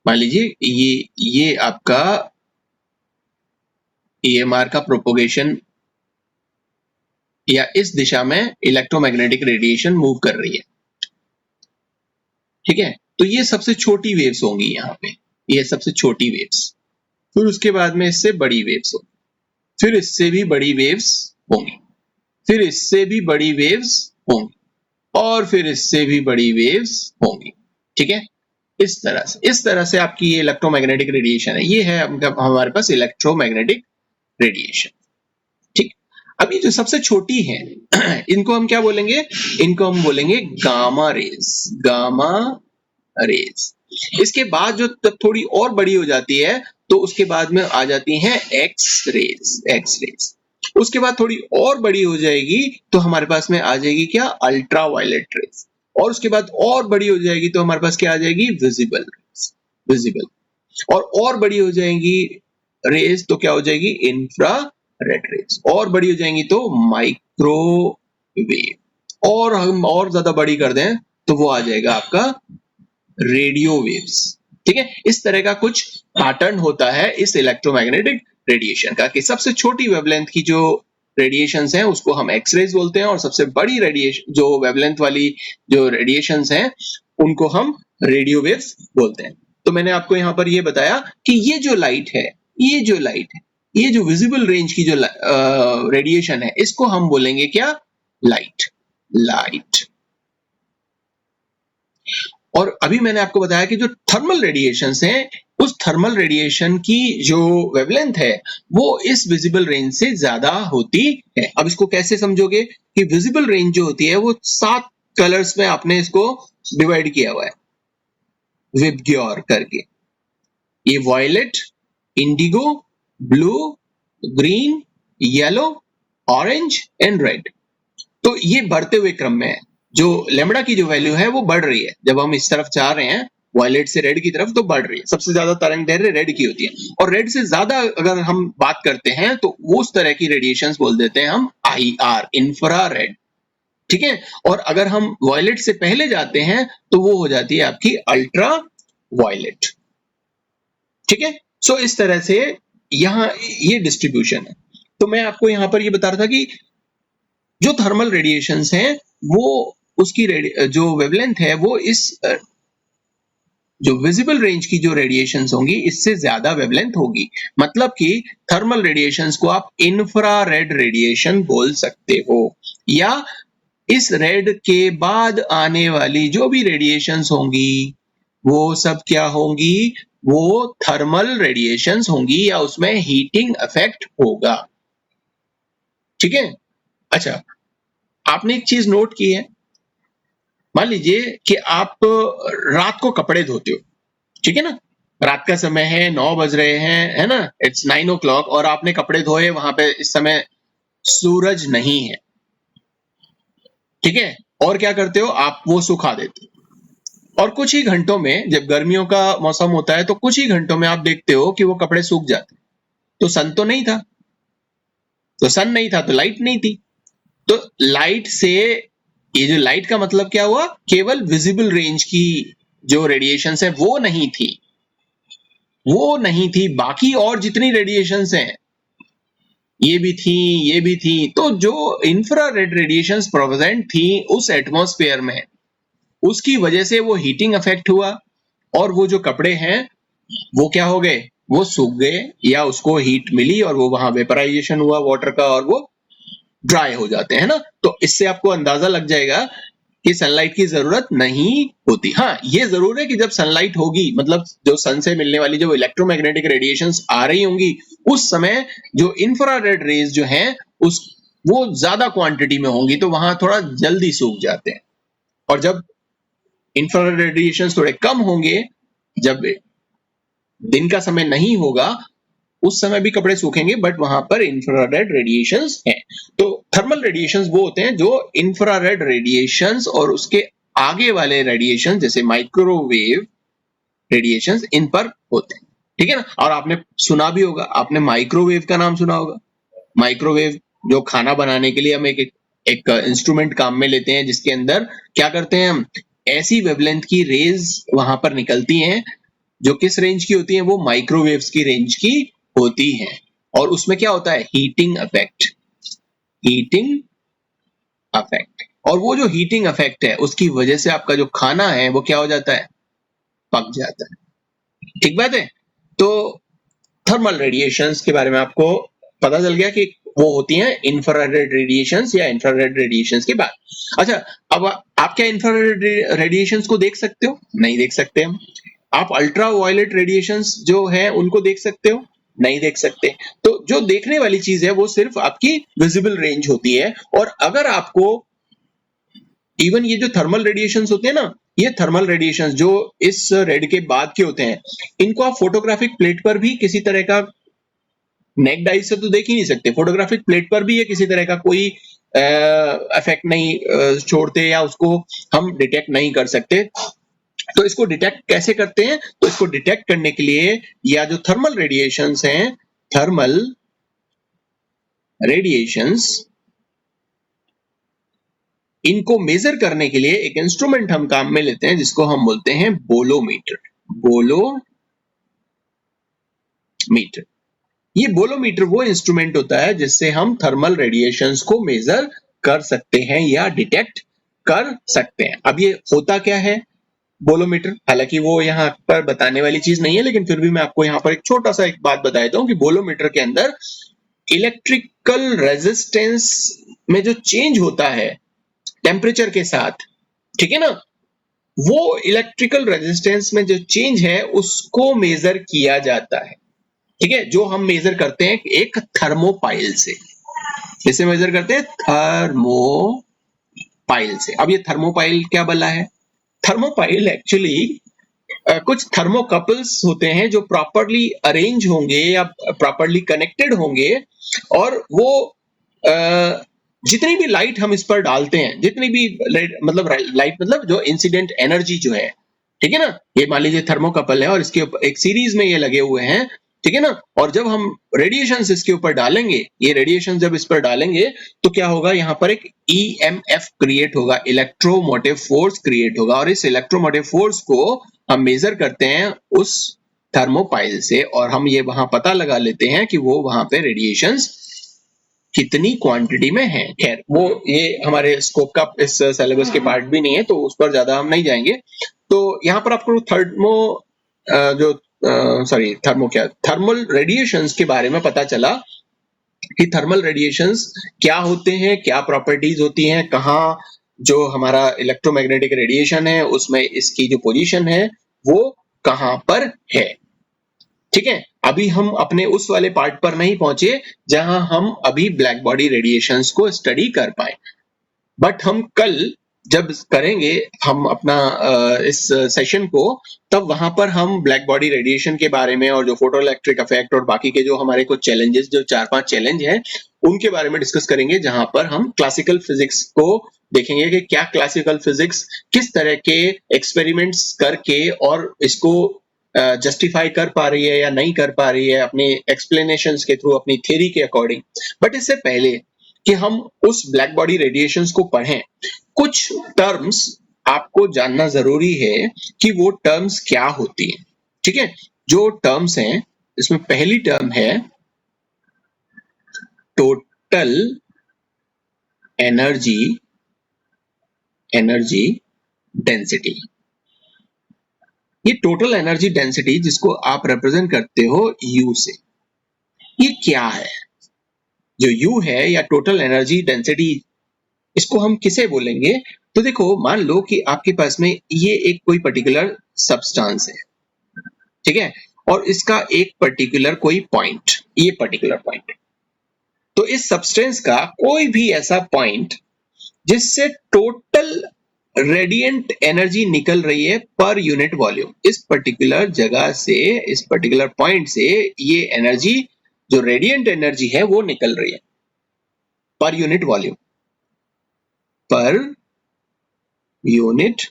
मान लीजिए ये आपका EMR का प्रोपोगेशन या इस दिशा में इलेक्ट्रोमैग्नेटिक रेडिएशन मूव कर रही है, ठीक है। तो ये सबसे छोटी वेव्स होंगी यहाँ पे, ये सबसे छोटी वेव्स, फिर उसके बाद में इससे बड़ी वेव्स होंगी, फिर इससे भी बड़ी वेव्स होंगी, फिर इससे भी बड़ी वेव्स होंगी, और फिर इससे भी बड़ी वेव्स होंगी, ठीक है। इस तरह से आपकी ये इलेक्ट्रोमैग्नेटिक रेडिएशन है, ये है हमारे पास इलेक्ट्रोमैग्नेटिक रेडिएशन, ठीक। अभी जो सबसे छोटी है इनको हम क्या बोलेंगे, इनको हम बोलेंगे गामा रेज, गामा रेज। इसके बाद जो थोड़ी और बड़ी हो जाती है तो उसके बाद में आ जाती हैं एक्स रेज, एक्स रेज। उसके बाद थोड़ी और बड़ी हो जाएगी तो हमारे पास में आ जाएगी क्या, अल्ट्रा वायलेट रेज, और उसके बाद और बड़ी हो जाएगी तो हमारे पास क्या आ जाएगी, विजिबल रेज, विजिबल। और बड़ी हो जाएंगी रेज तो क्या हो जाएगी, इंफ्रारेड रेज, और बड़ी हो जाएंगी तो माइक्रोवेव, और हम और ज्यादा बड़ी कर दें तो वो आ जाएगा आपका रेडियो वेव्स, ठीक है। इस तरह का कुछ पैटर्न होता है इस इलेक्ट्रोमैग्नेटिक रेडिएशन का, कि सबसे छोटी वेवलेंथ की जो रेडिएशंस हैं उसको हम एक्स रेज बोलते हैं, और सबसे बड़ी रेडिएशन जो वेवलेंथ वाली जो रेडिएशंस हैं उनको हम रेडियो वेव्स बोलते हैं। तो मैंने आपको यहाँ पर ये बताया कि ये जो लाइट है, ये जो लाइट है, ये जो विजिबल रेंज की जो रेडिएशन है, इसको हम बोलेंगे क्या, लाइट, लाइट। और अभी मैंने आपको बताया कि जो थर्मल रेडिएशंस हैं, उस थर्मल रेडिएशन की जो वेवलेंथ है वो इस विजिबल रेंज से ज्यादा होती है। अब इसको कैसे समझोगे कि विजिबल रेंज जो होती है वो 7 कलर्स में आपने इसको डिवाइड किया हुआ है विबग्योर करके। ये violet, indigo, blue, green, yellow, orange and red. तो ये बढ़ते हुए क्रम में है। जो लेमड़ा की जो वैल्यू है वो बढ़ रही है। जब हम इस तरफ जा रहे हैं वायलेट से रेड की तरफ तो बढ़ रही है। सबसे ज्यादा तरंग दैर्घ्य रेड की होती है और रेड से ज्यादा अगर हम बात करते हैं तो उस तरह की रेडिएशंस बोल देते हैं हम IR, इंफ्रारेड। ठीक है। और अगर हम वायलेट से पहले जाते हैं तो वो हो जाती है आपकी अल्ट्रा वायलेट। ठीक है। सो इस तरह से यहाँ ये डिस्ट्रीब्यूशन है। तो मैं आपको यहाँ पर ये बता रहा था कि जो थर्मल रेडिएशंस हैं वो उसकी जो वेवलेंथ है वो इस जो विजिबल रेंज की जो रेडिएशंस होंगी इससे ज्यादा वेवलेंथ होगी। मतलब कि थर्मल रेडिएशंस को आप इंफ्रारेड रेडिएशन बोल सकते हो, या इस रेड के बाद आने वाली जो भी रेडिएशंस होंगी वो सब क्या होंगी, वो थर्मल रेडिएशंस होंगी या उसमें हीटिंग इफेक्ट होगा। ठीक है। अच्छा, आपने एक चीज नोट की है, मान लीजिए कि आप रात को कपड़े धोते हो, ठीक है ना, रात का समय है, 9 बज रहे हैं, है ना, इट्स 9 o'clock और आपने कपड़े धोए, वहां पे इस समय सूरज नहीं है। ठीक है। और क्या करते हो आप, वो सुखा देते हो और कुछ ही घंटों में, जब गर्मियों का मौसम होता है तो कुछ ही घंटों में आप देखते हो कि वो कपड़े सूख जाते। तो सन तो नहीं था, तो सन नहीं था तो लाइट नहीं थी। तो लाइट से, ये जो लाइट का मतलब क्या हुआ, केवल विजिबल रेंज की जो रेडिएशंस है वो नहीं थी, वो नहीं थी, बाकी और जितनी रेडिएशंस हैं ये भी थी, ये भी थी। तो जो इंफ्रारेड रेडिएशंस प्रेजेंट थी उस एटमॉस्फेयर में, उसकी वजह से वो हीटिंग इफेक्ट हुआ और वो जो कपड़े हैं वो क्या हो गए, वो सूख गए या उसको हीट मिली और वो वहां वेपराइजेशन हुआ वाटर का और वो ड्राई हो जाते हैं ना। तो इससे आपको अंदाजा लग जाएगा कि सनलाइट की जरूरत नहीं होती। हाँ, ये जरूर है कि जब सनलाइट होगी, मतलब जो सन से मिलने वाली जो इलेक्ट्रोमैग्नेटिक रेडिएशंस आ रही होंगी, उस समय जो इंफ्रारेड रेज जो हैं उस वो ज्यादा क्वांटिटी में होंगी तो वहां थोड़ा जल्दी सूख जाते हैं। और जब इंफ्रारेड रेडिएशंस थोड़े कम होंगे, जब दिन का समय नहीं होगा, उस समय भी कपड़े सूखेंगे बट वहां पर इंफ्रारेड रेडिएशंस हैं। तो थर्मल रेडिएशंस वो होते हैं जो इंफ्रारेड रेडिएशंस और उसके आगे वाले रेडिएशन जैसे माइक्रोवेव रेडिएशंस इन पर होते हैं। ठीक है ना। और आपने सुना भी होगा, आपने माइक्रोवेव का नाम सुना होगा। माइक्रोवेव जो खाना बनाने के लिए हम एक इंस्ट्रूमेंट काम में लेते हैं, जिसके अंदर क्या करते हैं हम, ऐसी वेवलेंथ की रेज वहां पर निकलती हैं जो किस रेंज की होती है, वो माइक्रोवेव्स की रेंज की होती है। और उसमें क्या होता है, हीटिंग इफेक्ट, हीटिंग इफेक्ट। और वो जो हीटिंग इफेक्ट है उसकी वजह से आपका जो खाना है वो क्या हो जाता है, पक जाता है। ठीक बात है। तो थर्मल रेडिएशंस के बारे में आपको पता चल गया कि वो होती हैं इंफ्रारेड रेडिएशंस या इंफ्रारेड रेडिएशंस के बाद। अच्छा, अब आप क्या इंफ्रारेड रेडिएशंस को देख सकते हो? नहीं देख सकते हम। आप अल्ट्रा वायलेट रेडिएशंस जो है उनको देख सकते हो? नहीं देख सकते। तो जो देखने वाली चीज है वो सिर्फ आपकी विजिबल रेंज होती है। और अगर आपको इवन ये जो थर्मल रेडिएशंस होते हैं ना, ये थर्मल रेडिएशंस जो इस रेड के बाद के होते हैं, इनको आप फोटोग्राफिक प्लेट पर भी किसी तरह का, नेक्ड आई से तो देख ही नहीं सकते, फोटोग्राफिक प्लेट पर भी ये किसी तरह का कोई इफेक्ट नहीं छोड़ते या उसको हम डिटेक्ट नहीं कर सकते। तो इसको डिटेक्ट कैसे करते हैं? तो इसको डिटेक्ट करने के लिए, या जो थर्मल रेडिएशंस हैं, थर्मल रेडिएशंस, इनको मेजर करने के लिए एक इंस्ट्रूमेंट हम काम में लेते हैं जिसको हम बोलते हैं बोलोमीटर। बोलोमीटर, ये बोलोमीटर वो इंस्ट्रूमेंट होता है जिससे हम थर्मल रेडिएशंस को मेजर कर सकते हैं या डिटेक्ट कर सकते हैं। अब ये होता क्या है बोलोमीटर, हालांकि वो यहाँ पर बताने वाली चीज नहीं है, लेकिन फिर भी मैं आपको यहाँ पर एक छोटा सा एक बात बता देता हूँ कि बोलोमीटर के अंदर इलेक्ट्रिकल रेजिस्टेंस में जो चेंज होता है टेम्परेचर के साथ, ठीक है ना, वो इलेक्ट्रिकल रेजिस्टेंस में जो चेंज है उसको मेजर किया जाता है। ठीक है, जो हम मेजर करते हैं एक थर्मोपाइल से। किसे मेजर करते हैं? थर्मोपाइल से। अब ये थर्मोपाइल क्या बला है? थर्मोपाइल एक्चुअली कुछ थर्मोकपल्स होते हैं जो प्रॉपरली अरेंज होंगे या प्रॉपरली कनेक्टेड होंगे, और वो जितनी भी लाइट हम इस पर डालते हैं, जितनी भी मतलब लाइट मतलब जो इंसिडेंट एनर्जी जो है, ठीक है ना, ये मान लीजिए थर्मोकपल है और इसके ऊपर एक सीरीज में ये लगे हुए हैं, ठीक है ना, और जब हम रेडिएशन इसके ऊपर डालेंगे, ये रेडिएशन जब इस पर डालेंगे तो क्या होगा, यहाँ पर एक ईएमएफ क्रिएट होगा, इलेक्ट्रोमोटिव फोर्स क्रिएट होगा, और इस इलेक्ट्रोमोटिव फोर्स को हम मेजर करते हैं उस थर्मोपाइल से, और हम ये वहां पता लगा लेते हैं कि वो वहां पे रेडिएशंस कितनी क्वांटिटी में है। खैर वो ये हमारे स्कोप का इस सिलेबस के पार्ट भी नहीं है, तो उस पर ज्यादा हम नहीं जाएंगे। तो यहाँ पर आपको थर्मल रेडिएशंस के बारे में पता चला कि थर्मल रेडिएशंस क्या होते हैं, क्या प्रॉपर्टीज होती हैं, कहाँ जो हमारा इलेक्ट्रोमैग्नेटिक रेडिएशन है उसमें इसकी जो पोजीशन है वो कहाँ पर है। ठीक है, अभी हम अपने उस वाले पार्ट पर नहीं पहुंचे जहां हम अभी ब्लैक बॉडी रेडिएशंस को स्टडी कर पाए, बट हम कल जब करेंगे हम अपना इस सेशन को, तब वहां पर हम ब्लैक बॉडी रेडिएशन के बारे में और जो फोटो इलेक्ट्रिक इफेक्ट और बाकी के जो हमारे कुछ चैलेंजेस, जो 4-5 चैलेंज हैं, उनके बारे में डिस्कस करेंगे, जहां पर हम क्लासिकल फिजिक्स को देखेंगे कि क्या क्लासिकल फिजिक्स किस तरह के एक्सपेरिमेंट्स करके और इसको जस्टिफाई कर पा रही है या नहीं कर पा रही है अपने एक्सप्लेनेशंस के थ्रू, अपनी थ्योरी के अकॉर्डिंग। बट इससे पहले कि हम उस ब्लैक बॉडी रेडिएशंस को पढ़ें, कुछ टर्म्स आपको जानना जरूरी है कि वो टर्म्स क्या होती हैं। ठीक है, जो टर्म्स हैं इसमें पहली टर्म है टोटल एनर्जी डेंसिटी। ये टोटल एनर्जी डेंसिटी जिसको आप रिप्रेजेंट करते हो U से, ये क्या है? जो U है या टोटल एनर्जी डेंसिटी, इसको हम किसे बोलेंगे? तो देखो, मान लो कि आपके पास में ये एक कोई पर्टिकुलर सब्सटेंस है, ठीक है, और इसका एक पर्टिकुलर कोई पॉइंट, ये पर्टिकुलर पॉइंट, तो इस सब्सटेंस का कोई भी ऐसा पॉइंट जिससे टोटल रेडिएंट एनर्जी निकल रही है पर यूनिट वॉल्यूम, इस पर्टिकुलर जगह से, इस पर्टिकुलर पॉइंट से ये एनर्जी, जो रेडिएंट एनर्जी है, वो निकल रही है per unit volume, per unit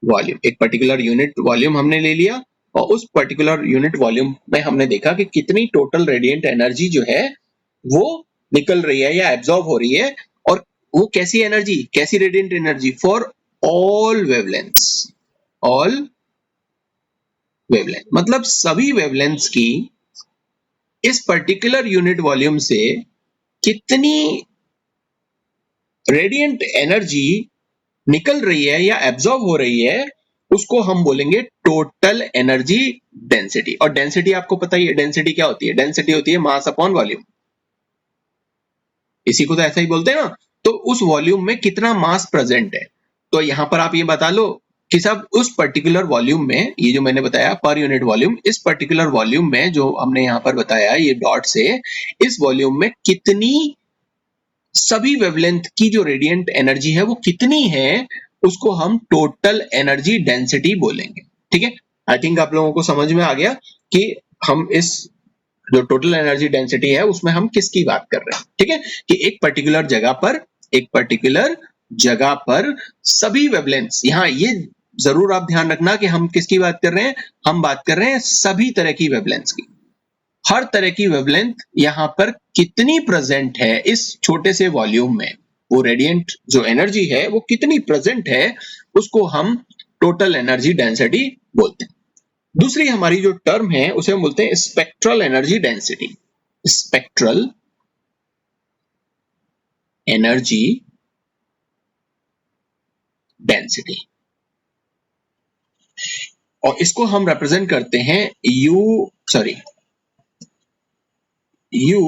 volume. एक पर्टिकुलर यूनिट वॉल्यूम हमने ले लिया और उस पर्टिकुलर यूनिट वॉल्यूम में हमने देखा कि कितनी टोटल रेडिएंट एनर्जी जो है वो निकल रही है या एब्जॉर्ब हो रही है, और वो कैसी एनर्जी, कैसी radiant energy? For all wavelengths, all wavelength, मतलब सभी वेवलेंथ्स की इस पर्टिकुलर यूनिट वॉल्यूम से कितनी रेडिएंट एनर्जी निकल रही है या एब्जॉर्ब हो रही है, उसको हम बोलेंगे टोटल एनर्जी डेंसिटी। और डेंसिटी आपको पता ही है, डेंसिटी क्या होती है? डेंसिटी होती है मास अपॉन वॉल्यूम, इसी को तो ऐसा ही बोलते हैं ना। तो उस वॉल्यूम में कितना मास प्रेजेंट है, तो यहां पर आप ये बता लो कि सब उस पर्टिकुलर वॉल्यूम में, ये जो मैंने बताया पर यूनिट वॉल्यूम, इस पर्टिकुलर वॉल्यूम में जो हमने यहां पर बताया ये डॉट से, इस वॉल्यूम में कितनी, सभी वेवलेंथ की जो रेडिएंट एनर्जी है वो कितनी है, उसको हम टोटल एनर्जी डेंसिटी बोलेंगे। ठीक है, आई थिंक आप लोगों को समझ में आ गया कि हम इस जो टोटल एनर्जी डेंसिटी है उसमें हम किसकी बात कर रहे हैं। ठीक है, कि एक पर्टिकुलर जगह पर सभी वेवलेंथ्स, यहाँ ये जरूर आप ध्यान रखना कि हम किसकी बात कर रहे हैं, हम बात कर रहे हैं सभी तरह की वेवलेंथ्स की। हर तरह की वेवलेंथ यहाँ पर कितनी प्रेजेंट है इस छोटे से वॉल्यूम में, वो रेडिएंट जो एनर्जी है वो कितनी प्रेजेंट है, उसको हम टोटल एनर्जी डेंसिटी बोलते हैं। दूसरी हमारी जो टर्म है उसे हम बोलते हैं spectral energy density. Spectral energy density, और इसको हम रिप्रेजेंट करते हैं U